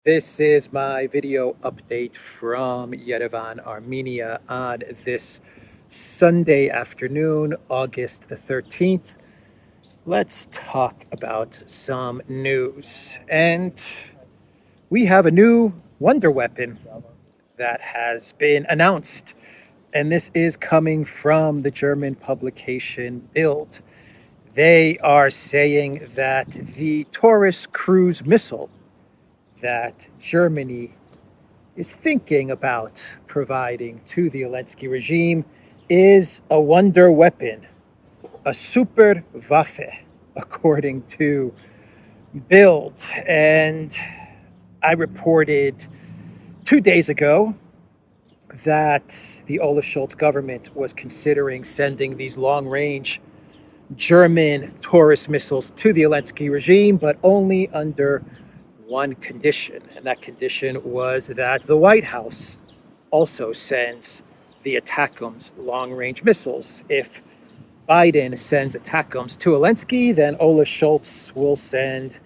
This is my video update from Yerevan, Armenia on this Sunday afternoon, August the 13th. Let's talk about some news. And we have a new wonder weapon that has been announced. And this is coming from the German publication Bild. They are saying that the Taurus cruise missile that Germany is thinking about providing to the Zelensky regime is a wonder weapon, a super Waffe, according to Bild. And I reported 2 days ago that the Olaf Scholz government was considering sending these long-range German Taurus missiles to the Zelensky regime, but only under one condition, and that condition was that the White House also sends the ATACMS long-range missiles. If Biden sends ATACMS to Zelensky, then Olaf Scholz will send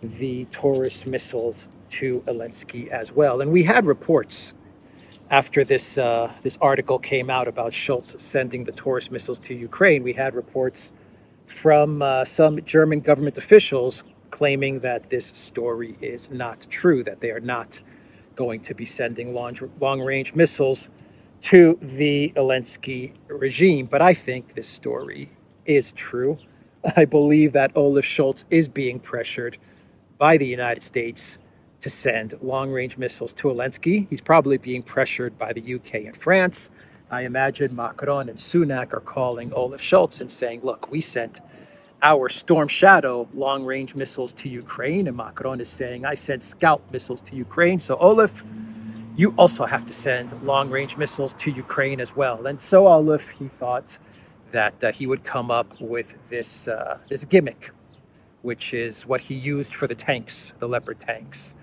the Taurus missiles to Zelensky as well. And we had reports after this article came out about Scholz sending the Taurus missiles to Ukraine. We had reports from some German government officials claiming that this story is not true, that they are not going to be sending long-range missiles to the Zelensky regime. But I think this story is true. I believe that Olaf Scholz is being pressured by the United States to send long-range missiles to Zelensky. He's probably being pressured by the UK and France. I imagine Macron and Sunak are calling Olaf Scholz and saying, look, we sent our Storm Shadow long-range missiles to Ukraine, and Macron is saying, I sent Scout missiles to Ukraine. So Olaf, you also have to send long-range missiles to Ukraine as well. And so Olaf, he thought that he would come up with this gimmick, which is what he used for the tanks, the Leopard tanks,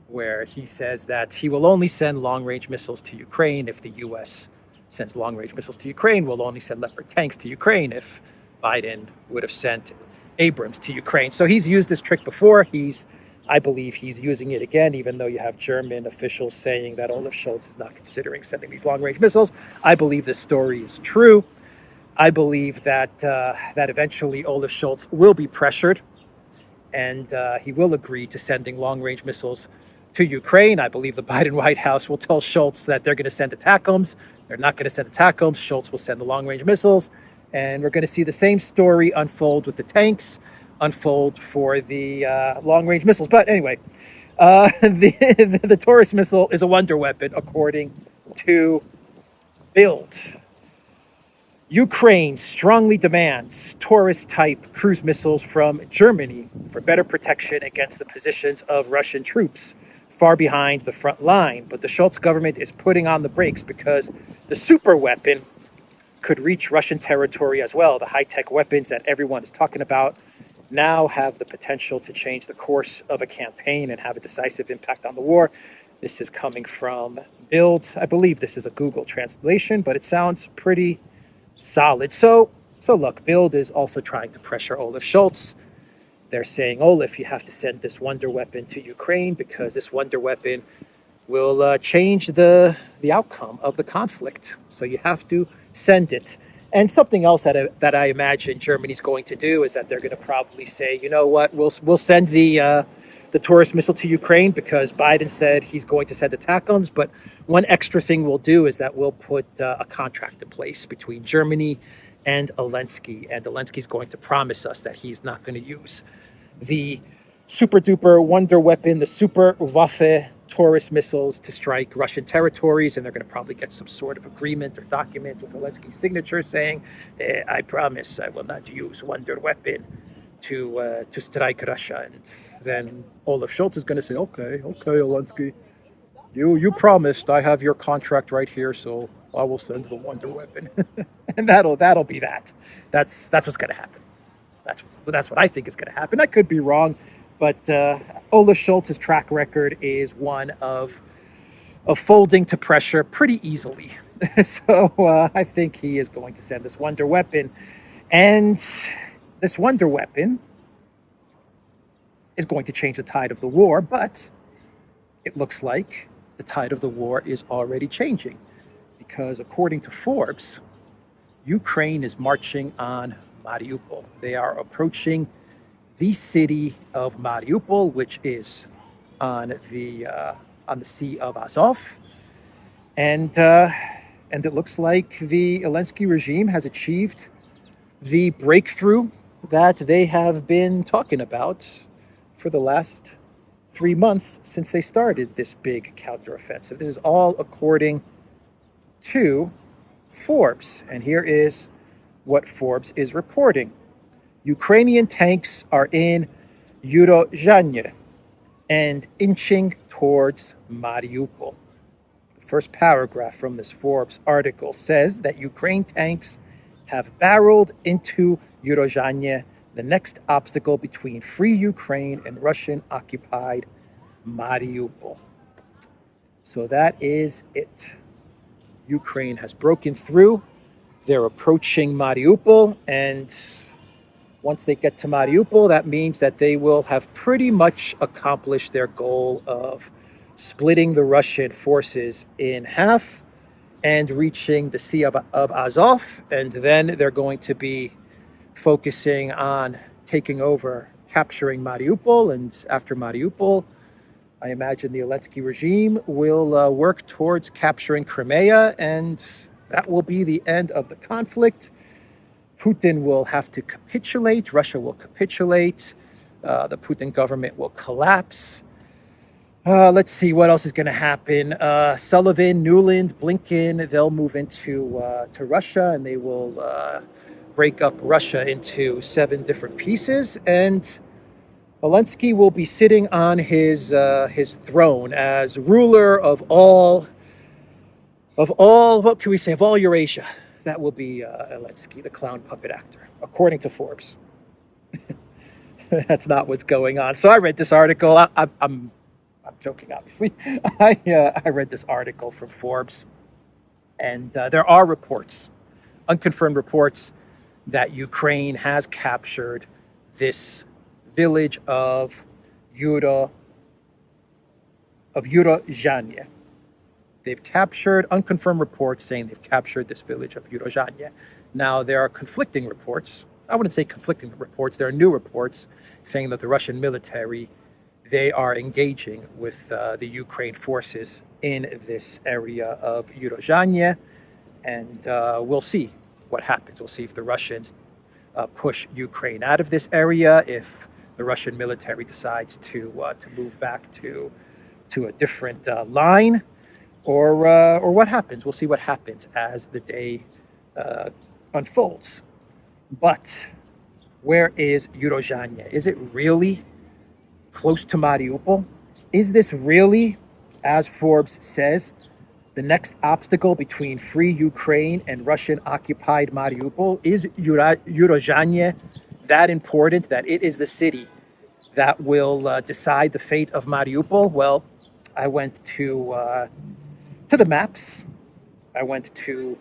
where he says that he will only send long-range missiles to Ukraine if the U.S. sends long-range missiles to Ukraine. We'll only send Leopard tanks to Ukraine if Biden would have sent Abrams to Ukraine. So he's used this trick before. I believe he's using it again, even though you have German officials saying that Olaf Scholz is not considering sending these long-range missiles. I believe this story is true. I believe that eventually Olaf Scholz will be pressured and he will agree to sending long-range missiles to Ukraine. I believe the Biden White House will tell Scholz that they're going to send ATACMS. They're not going to send ATACMS. Scholz will send the long-range missiles. And we're going to see the same story unfold with the tanks, unfold for the long-range missiles. But anyway, the Taurus missile is a wonder weapon, according to Bild. Ukraine strongly demands Taurus-type cruise missiles from Germany for better protection against the positions of Russian troops far behind the front line. But the Scholz government is putting on the brakes because the super weapon could reach Russian territory as well. The high-tech weapons that everyone is talking about now have the potential to change the course of a campaign and have a decisive impact on the war. This is coming from Bild. I believe this is a Google translation, but it sounds pretty solid. So look, Bild is also trying to pressure Olaf Scholz. They're saying, Olaf, you have to send this wonder weapon to Ukraine because this wonder weapon will change the outcome of the conflict. So you have to send it. And something else that I imagine Germany's going to do is that they're going to probably say, you know what, we'll send the Taurus missile to Ukraine because Biden said he's going to send ATACMS. But one extra thing we'll do is that we'll put a contract in place between Germany and Zelensky. And Zelensky's going to promise us that he's not going to use the super duper wonder weapon, the super Waffe Taurus missiles to strike Russian territories, and they're going to probably get some sort of agreement or document with Zelensky's signature saying, I promise I will not use wonder weapon to strike Russia. And then Olaf Scholz is going to say, okay, Zelensky, you promised. I have your contract right here, so I will send the wonder weapon. And that'll be that. That's what's going to happen. That's what I think is going to happen. I could be wrong. But Olaf Scholz's track record is one of folding to pressure pretty easily. So I think he is going to send this wonder weapon. And this wonder weapon is going to change the tide of the war. But it looks like the tide of the war is already changing, because according to Forbes, Ukraine is marching on Mariupol. They are approaching the city of Mariupol, which is on the Sea of Azov, and it looks like the Zelensky regime has achieved the breakthrough that they have been talking about for the last 3 months since they started this big counteroffensive. This is all according to Forbes, and here is what Forbes is reporting. Ukrainian tanks are in Urozhanye and inching towards Mariupol. The first paragraph from this Forbes article says that Ukraine tanks have barreled into Urozhanye, the next obstacle between free Ukraine and Russian-occupied Mariupol. So that is it. Ukraine has broken through. They're approaching Mariupol, and once they get to Mariupol, that means that they will have pretty much accomplished their goal of splitting the Russian forces in half and reaching the Sea of Azov, and then they're going to be focusing on taking over, capturing Mariupol, and after Mariupol, I imagine the Zelensky regime will work towards capturing Crimea, and that will be the end of the conflict. Putin will have to capitulate, Russia will capitulate, the Putin government will collapse. Let's see what else is going to happen. Sullivan, Newland, Blinken, they'll move into to Russia, and they will break up Russia into 7 different pieces. And Zelensky will be sitting on his throne as ruler of all, what can we say, of all Eurasia. That will be Zelensky, the clown puppet actor, according to Forbes. That's not what's going on. So I read this article. I'm joking, obviously. I read this article from Forbes, and there are reports, unconfirmed reports, that Ukraine has captured this village of Urozhanye. They've captured, unconfirmed reports saying they've captured this village of Urozhanye. Now, there are conflicting reports. I wouldn't say conflicting reports. There are new reports saying that the Russian military, they are engaging with the Ukraine forces in this area of Urozhanye, and we'll see what happens. We'll see if the Russians push Ukraine out of this area, if the Russian military decides to move back to a different line, or what happens. We'll see what happens as the day unfolds. But where is Urozhanye? Is it really close to Mariupol? Is this really, as Forbes says, the next obstacle between free Ukraine and Russian-occupied Mariupol? Is Urozhanye that important that it is the city that will decide the fate of Mariupol? Well, I went to the maps. I went to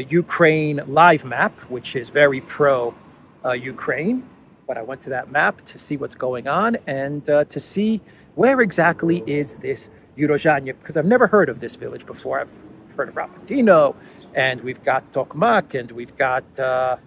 Ukraine Live Map, which is very pro-Ukraine. But I went to that map to see what's going on and to see where exactly is this Urozhanye, because I've never heard of this village before. I've heard of Rapatino, and we've got Tokmak, and we've got the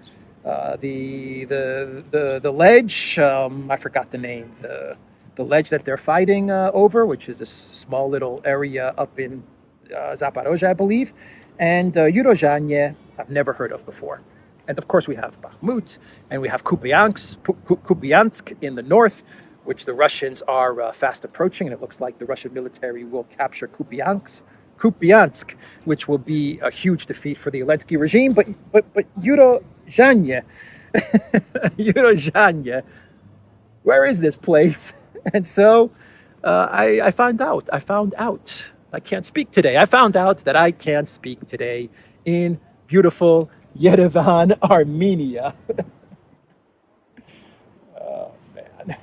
ledge. I forgot the name. The ledge that they're fighting over, which is a small little area up in Zaporozhye, I believe. And Urozhanye, I've never heard of before. And of course, we have Bakhmut, and we have Kupiansk in the north, which the Russians are fast approaching. And it looks like the Russian military will capture Kupiansk, which will be a huge defeat for the Zelensky regime. But Urozhanye, Urozhanye, where is this place? And so I found out. I can't speak today. I found out that I can't speak today in beautiful Yerevan, Armenia. Oh, man.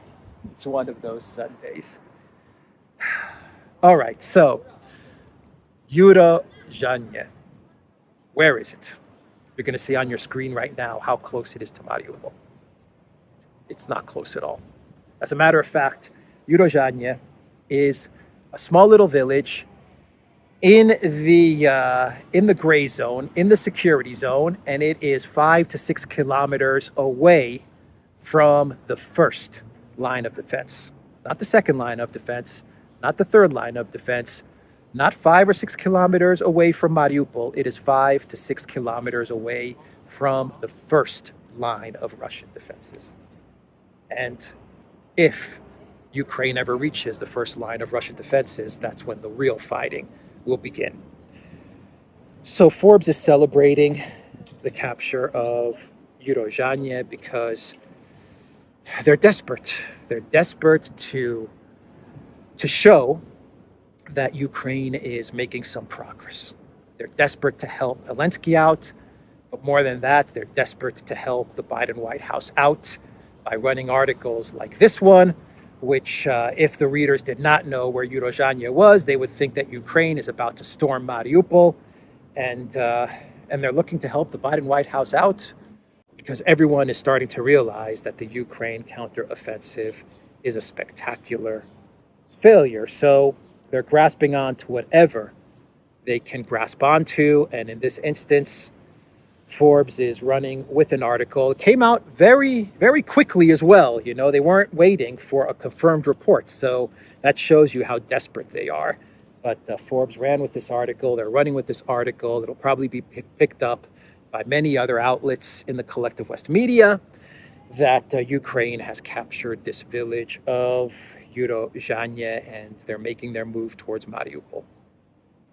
It's one of those Sundays. All right, so Urozhanye. Where is it? You're going to see on your screen right now how close it is to Mariupol. It's not close at all. As a matter of fact, Urozhanye is a small little village in the gray zone, in the security zone, and it is 5 to 6 kilometers away from the first line of defense, not the second line of defense, not the third line of defense, not 5 or 6 kilometers away from Mariupol. It is 5 to 6 kilometers away from the first line of Russian defenses. And if Ukraine ever reaches the first line of Russian defenses, that's when the real fighting will begin. So Forbes is celebrating the capture of Eurozhanye because they're desperate. They're desperate to show that Ukraine is making some progress. They're desperate to help Zelensky out, but more than that, they're desperate to help the Biden White House out by running articles like this one, which if the readers did not know where Eurozhanye was, they would think that Ukraine is about to storm Mariupol, and they're looking to help the Biden White House out because everyone is starting to realize that the Ukraine counteroffensive is a spectacular failure. So they're grasping on to whatever they can grasp onto, and in this instance, Forbes is running with an article. It came out very, very quickly as well. You know, they weren't waiting for a confirmed report. So that shows you how desperate they are. But Forbes ran with this article. They're running with this article. It'll probably be picked up by many other outlets in the collective West media that Ukraine has captured this village of Eurozhanye and they're making their move towards Mariupol.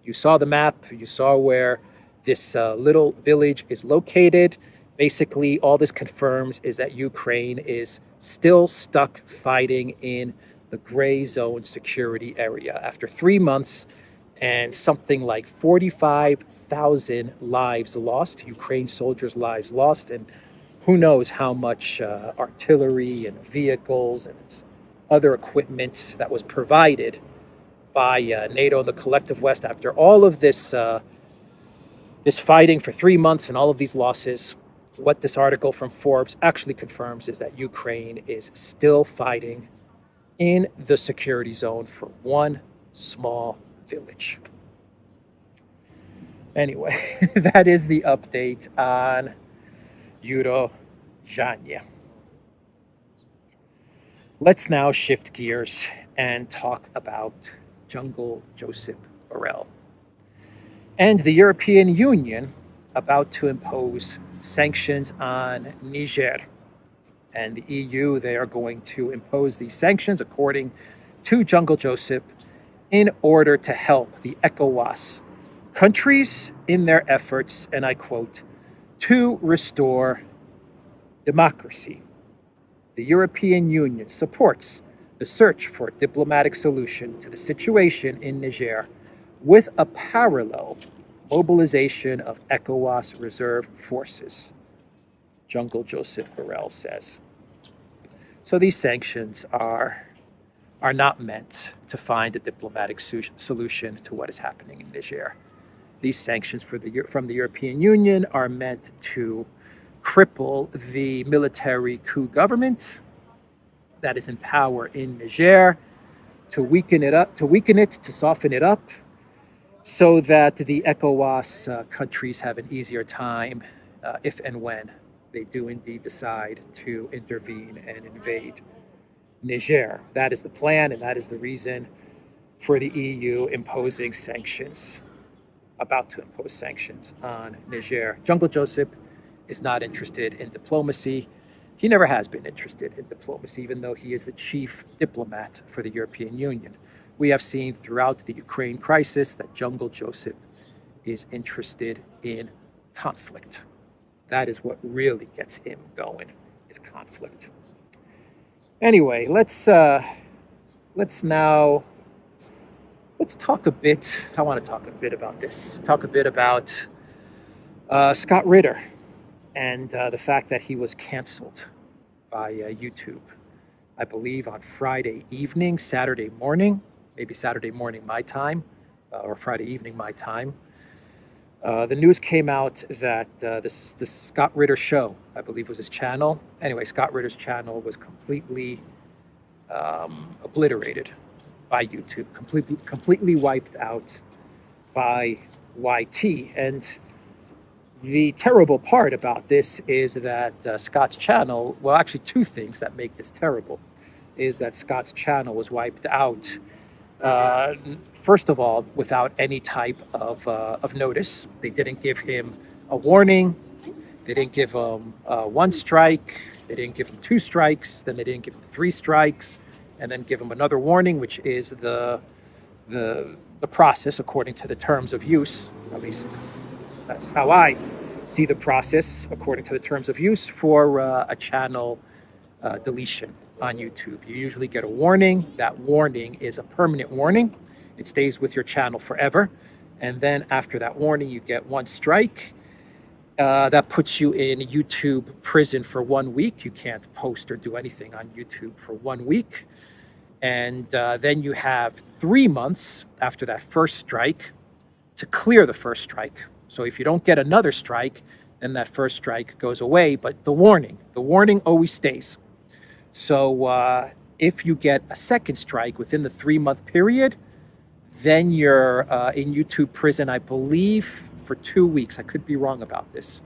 You saw the map. You saw where this little village is located. Basically, all this confirms is that Ukraine is still stuck fighting in the gray zone security area after 3 months and something like 45,000 lives lost, Ukraine soldiers' lives lost, and who knows how much artillery and vehicles and other equipment that was provided by NATO and the collective West after all of this this fighting for 3 months and all of these losses. What this article from Forbes actually confirms is that Ukraine is still fighting in the security zone for one small village. Anyway, that is the update on Eurozhanye. Let's now shift gears and talk about Jungle Joseph Borrell and the European Union about to impose sanctions on Niger. And the EU, they are going to impose these sanctions, according to Jungle Joseph, in order to help the ECOWAS countries in their efforts, and I quote, to restore democracy. The European Union supports the search for a diplomatic solution to the situation in Niger with a parallel mobilization of ECOWAS reserve forces, Jungle Joseph Borrell says. So these sanctions are not meant to find a diplomatic solution to what is happening in Niger. These sanctions from the European Union are meant to cripple the military coup government that is in power in Niger, to weaken it, to soften it up, so that the ECOWAS countries have an easier time if and when they do indeed decide to intervene and invade Niger. That is the plan, and that is the reason for the EU imposing sanctions, about to impose sanctions on Niger. Jungle Joseph is not interested in diplomacy. He never has been interested in diplomacy, even though he is the chief diplomat for the European Union. We have seen throughout the Ukraine crisis that Jungle Joseph is interested in conflict. That is what really gets him going, is conflict. Anyway, let's talk a bit. I want to talk a bit about this. Talk a bit about Scott Ritter and the fact that he was canceled by YouTube, I believe on Friday evening, Saturday morning, maybe Saturday morning my time, or Friday evening my time. The news came out that the Scott Ritter Show, I believe was his channel. Anyway, Scott Ritter's channel was completely obliterated by YouTube, completely wiped out by YT. And the terrible part about this is that Scott's channel, well, actually two things that make this terrible, is that Scott's channel was wiped out, first of all, without any type of notice. They didn't give him a warning. They didn't give him one strike. They didn't give him two strikes. Then they didn't give him three strikes, and then give him another warning, which is the process according to the terms of use. At least that's how I see the process according to the terms of use for a channel deletion on YouTube. You usually get a warning. That warning is a permanent warning. It stays with your channel forever. And then after that warning, you get one strike. That puts you in YouTube prison for 1 week. You can't post or do anything on YouTube for 1 week. And then you have 3 months after that first strike to clear the first strike. So if you don't get another strike, then that first strike goes away. But the warning always stays. So if you get a second strike within the 3-month period, then you're in YouTube prison, I believe, for 2 weeks. I could be wrong about this.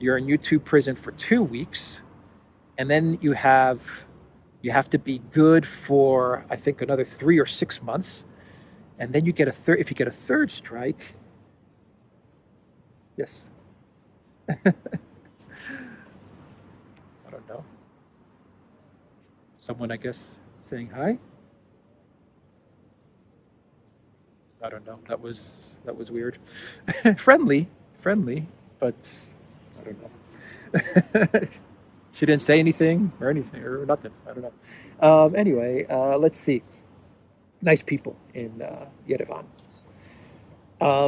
You're in YouTube prison for 2 weeks, and then you have to be good for, I think, another 3 or 6 months, and then you get if you get a third strike. Yes. I don't know. Someone, I guess, saying hi. I don't know. That was weird. friendly, but I don't know. She didn't say anything or nothing. I don't know. Anyway, let's see. Nice people in Yerevan.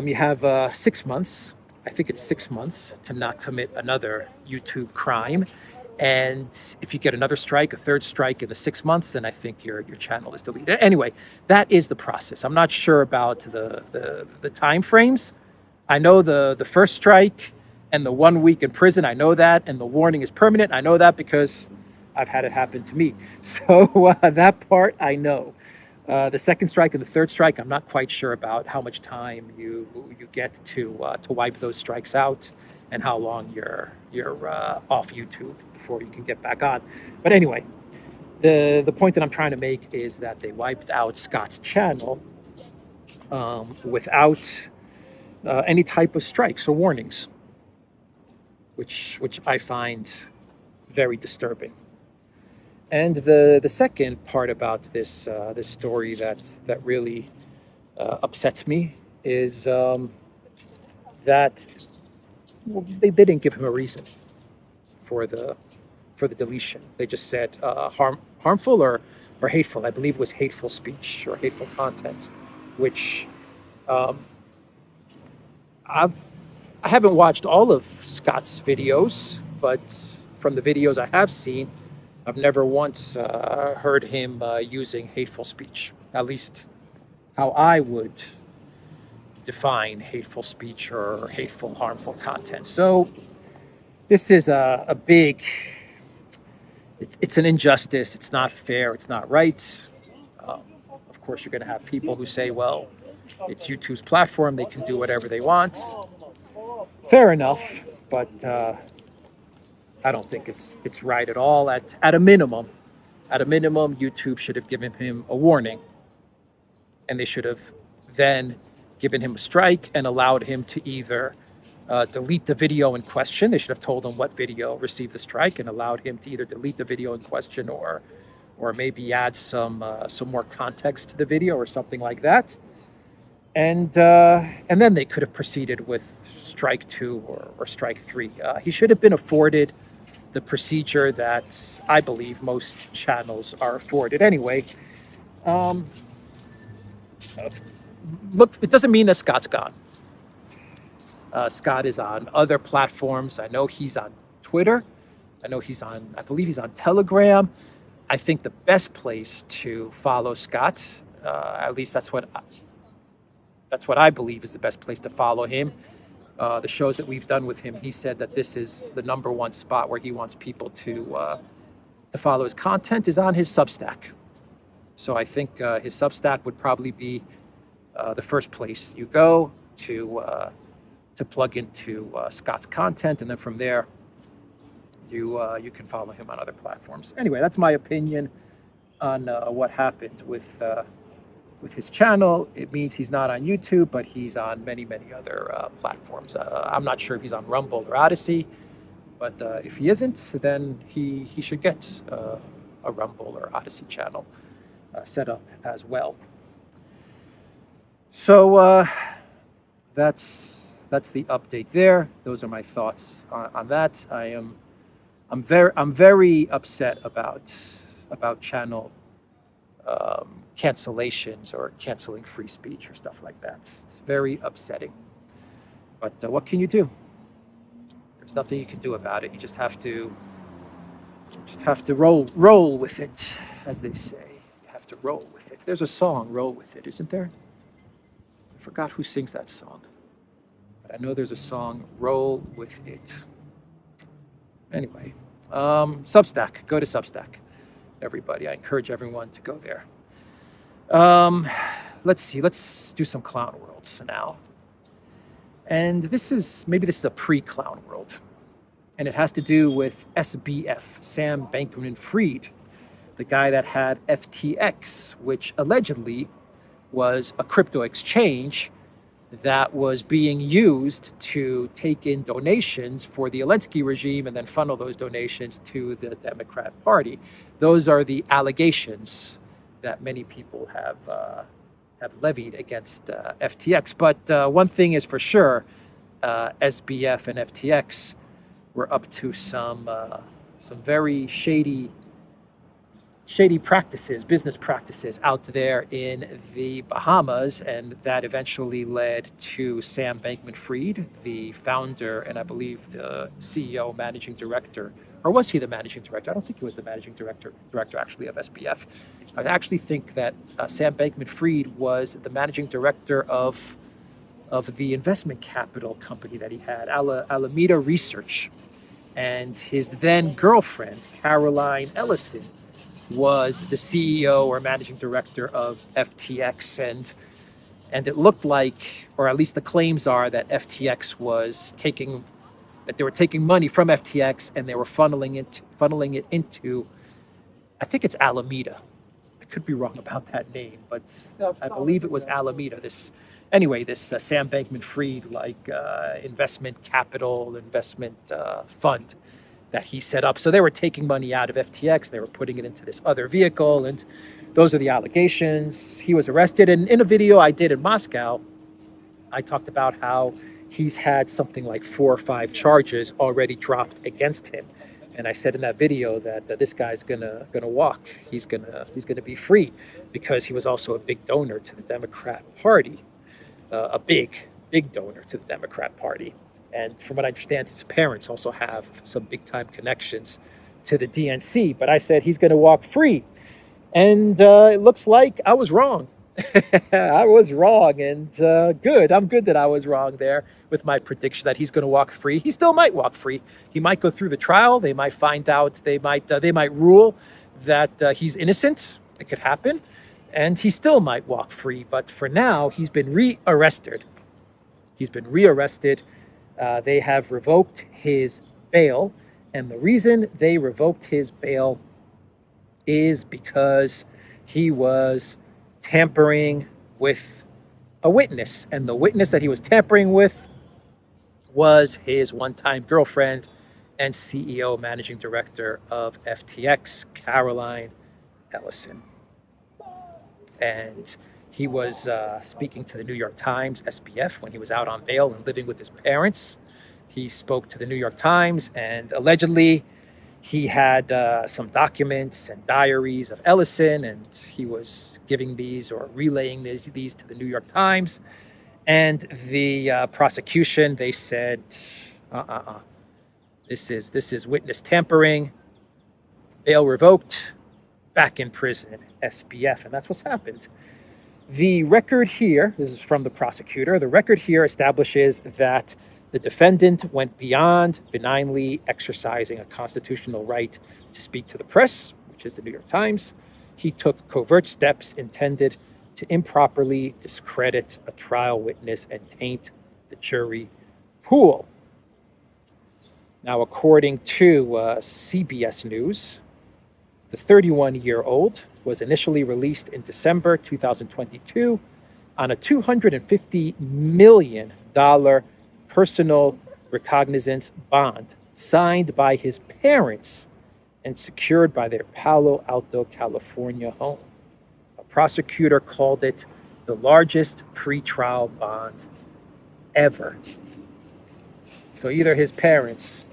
You have 6 months. I think it's 6 months to not commit another YouTube crime. And if you get another strike, a third strike in the 6 months, then I think your channel is deleted. Anyway, that is the process. I'm not sure about the time frames. I know the first strike and the 1 week in prison. I know that, and the warning is permanent. I know that because I've had it happen to me. So that part I know. The second strike and the third strike, I'm not quite sure about how much time you get to wipe those strikes out, and how long you're off YouTube before you can get back on. But anyway, the point that I'm trying to make is that they wiped out Scott's channel without any type of strikes or warnings, which I find very disturbing. And the second part about this story that really upsets me is that they didn't give him a reason for the deletion. They just said harmful or hateful. I believe it was hateful speech or hateful content, which I haven't watched all of Scott's videos, but from the videos I have seen, I've never once heard him using hateful speech, at least how I would define hateful speech or hateful, harmful content. So this is a big, it's an injustice. It's not fair. It's not right. Of course, you're going to have people who say, well, it's YouTube's platform. They can do whatever they want. Fair enough. But I don't think it's right at all. At a minimum, YouTube should have given him a warning, and they should have then given him a strike and allowed him to either delete the video in question. They should have told him what video received the strike and allowed him to either delete the video in question or maybe add some more context to the video or something like that. And then they could have proceeded with strike 2 or strike 3. He should have been afforded the procedure that I believe most channels are afforded. Anyway, look, it doesn't mean that Scott's gone. Scott is on other platforms. I know he's on Twitter. I believe he's on Telegram. I think the best place to follow Scott, at least that's what I believe is the best place to follow him. The shows that we've done with him, he said that this is the #1 spot where he wants people to follow his content is on his Substack. So I think his Substack would probably be the first place you go to plug into Scott's content, and then from there you can follow him on other platforms. Anyway, that's my opinion on what happened with his channel. It means he's not on YouTube, but he's on many other platforms. I'm not sure if he's on Rumble or Odyssey, but if he isn't, then he should get a Rumble or Odyssey channel set up as well. So that's the update there. Those are my thoughts on that. I'm very upset about channel cancellations or canceling free speech or stuff like that. It's very upsetting. But what can you do? There's nothing you can do about it. You just have to roll with it, as they say. You have to roll with it. There's a song, "Roll With It," isn't there? I forgot who sings that song, but I know there's a song, "Roll With It." Anyway, Substack. Go to Substack, everybody. I encourage everyone to go there. Let's see. Let's do some clown worlds now. And this is a pre-clown world. And it has to do with SBF, Sam Bankman-Fried, the guy that had FTX, which allegedly was a crypto exchange that was being used to take in donations for the Zelensky regime and then funnel those donations to the Democrat Party. Those are the allegations that many people have levied against FTX. But one thing is for sure, SBF and FTX were up to some very shady practices, business practices out there in the Bahamas, and that eventually led to Sam Bankman-Fried, the founder and I believe the CEO, managing director, or was he the managing director? I don't think he was the managing director actually of SBF. I actually think that Sam Bankman-Fried was the managing director of the investment capital company that he had, Alameda Research, and his then girlfriend, Caroline Ellison, was the CEO or managing director of FTX, and it looked like, or at least the claims are, that they were taking money from FTX and they were funneling it into, I think it's Alameda. I could be wrong about that name, but I believe it was Alameda. This Sam Bankman-Fried investment fund that he set up. So they were taking money out of FTX, they were putting it into this other vehicle, and those are the allegations. He was arrested, and in a video I did in Moscow, I talked about how he's had something like 4 or 5 charges already dropped against him. And I said in that video that this guy's gonna walk. He's gonna be free, because he was also a big donor to the Democrat Party, a big donor to the Democrat Party. And from what I understand, his parents also have some big-time connections to the DNC. But I said he's going to walk free. And it looks like I was wrong. I was wrong. And good. I'm good that I was wrong there with my prediction that he's going to walk free. He still might walk free. He might go through the trial. They might find out. They might rule that he's innocent. It could happen. And he still might walk free. But for now, he's been rearrested. They have revoked his bail, and the reason they revoked his bail is because he was tampering with a witness, and the witness that he was tampering with was his one-time girlfriend and CEO, managing director of FTX, Caroline Ellison. And he was speaking to the New York Times, SBF, when he was out on bail and living with his parents. He spoke to the New York Times, and allegedly he had some documents and diaries of Ellison, and he was giving these or relaying these to the New York Times. And the prosecution, they said, this is witness tampering, bail revoked, back in prison, SBF. And that's what's happened. The record here, this is from the prosecutor, the record here establishes that the defendant went beyond benignly exercising a constitutional right to speak to the press, which is the New York Times. he took covert steps intended to improperly discredit a trial witness and taint the jury pool. Now, according to CBS News, the 31-year-old was initially released in December 2022 on a $250 million personal recognizance bond signed by his parents and secured by their Palo Alto, California home. A prosecutor called it the largest pretrial bond ever. So either his parents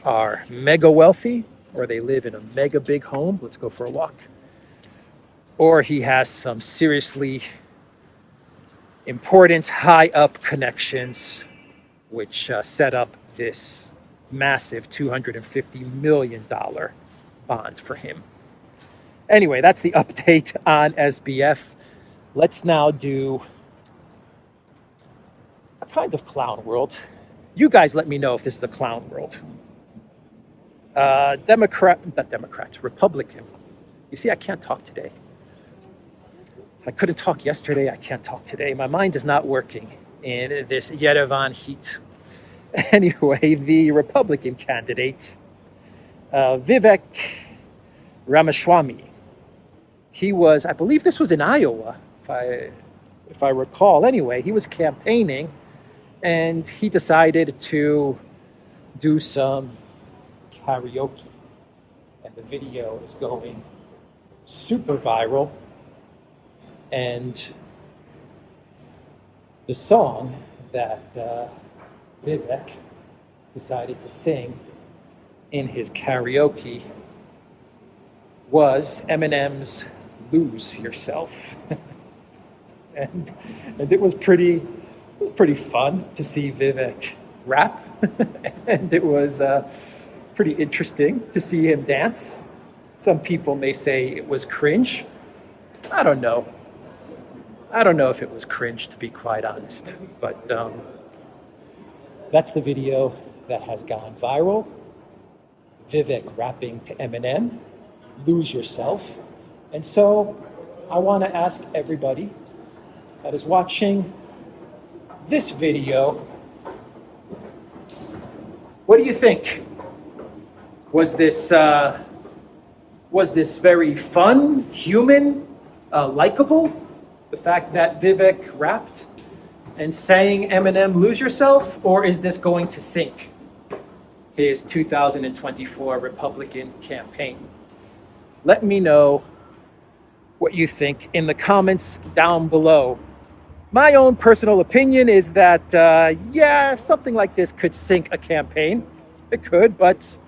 are mega wealthy or they live in a mega big home. Let's go for a walk. Or he has some seriously important high up connections which set up this massive $250 million bond for him. Anyway, that's the update on SBF. Let's now do a kind of clown world. You guys let me know if this is a clown world. Republican. You see, I can't talk today. I couldn't talk yesterday. I can't talk today. My mind is not working in this Yerevan heat. Anyway, the Republican candidate, Vivek Ramaswamy, he was, I believe this was in Iowa, if I recall. Anyway, he was campaigning and he decided to do some karaoke. And the video is going super viral. And the song that Vivek decided to sing in his karaoke was Eminem's "Lose Yourself." and it was pretty fun to see Vivek rap. And it was pretty interesting to see him dance. Some people may say it was cringe. I don't know if it was cringe, to be quite honest. But that's the video that has gone viral. Vivek rapping to Eminem, "Lose Yourself." And so I want to ask everybody that is watching this video, what do you think? Was this very fun, human, likable? The fact that Vivek rapped and sang Eminem "Lose Yourself"? Or is this going to sink his 2024 Republican campaign? Let me know what you think in the comments down below. My own personal opinion is that, yeah, something like this could sink a campaign. It could, but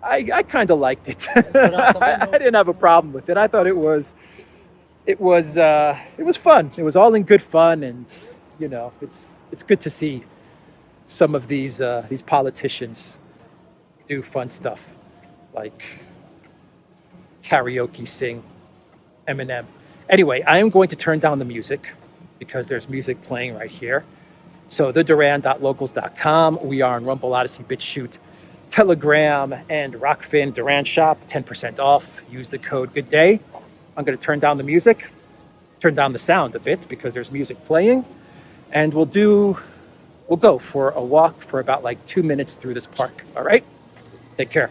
I kind of liked it. I didn't have a problem with it. I thought it was fun. It was all in good fun, and you know, it's good to see some of these politicians do fun stuff like karaoke sing Eminem. Anyway, I am going to turn down the music because there's music playing right here. So theduran.locals.com. We are on Rumble, Odyssey, BitChute, Telegram, and Rockfin. Duran Shop, 10% off. Use the code GOODDAY. I'm going to turn down the music, turn down the sound a bit because there's music playing, and we'll go for a walk for about like 2 minutes through this park. All right? Take care.